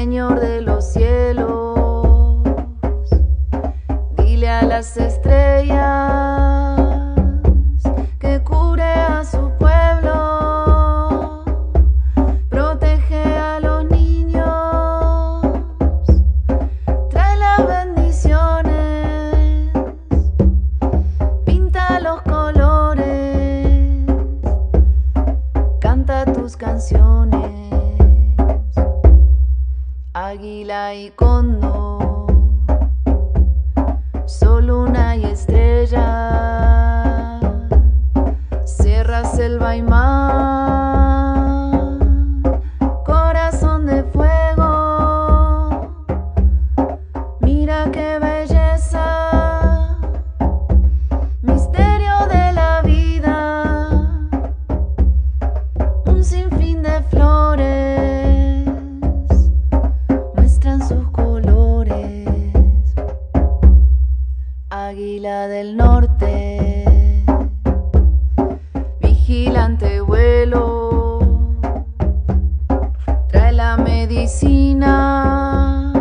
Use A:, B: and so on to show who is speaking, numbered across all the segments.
A: Señor de los cielos, dile a las estrellas que cure a su pueblo, protege a los niños, trae las bendiciones, pinta los colores, canta tus canciones. Águila y cóndor, sol, luna y estrella, sierra, selva y mar, corazón de fuego, mira qué belleza, misterio de la vida, un sinfín de flores sus colores. Águila del norte, vigilante vuelo, trae la medicina,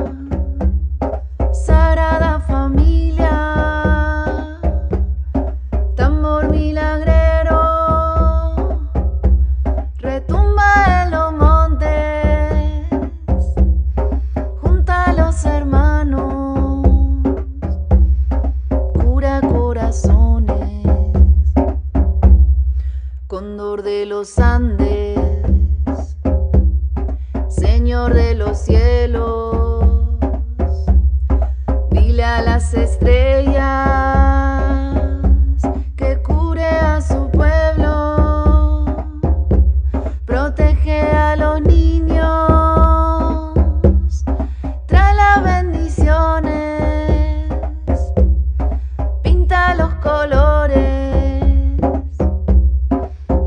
A: sagrada familia, tambor milagrero, retumba en los montes, hermanos, cura corazones. Cóndor de los Andes, Señor de los cielos, dile a las estrellas que cure a su pueblo, protege a los niños, bendiciones, pinta los colores,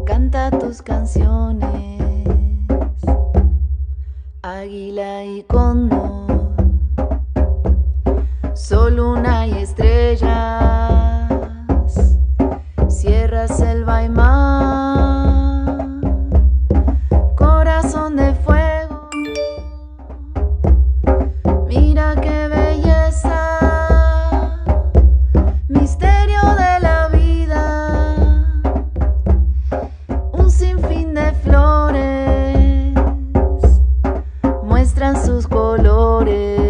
A: canta tus canciones. Águila y cóndor, sol, luna y estrellas, sierra, selva y mar, corazón de fuego, mira qué belleza, misterio de la vida, un sinfín de flores muestran sus colores.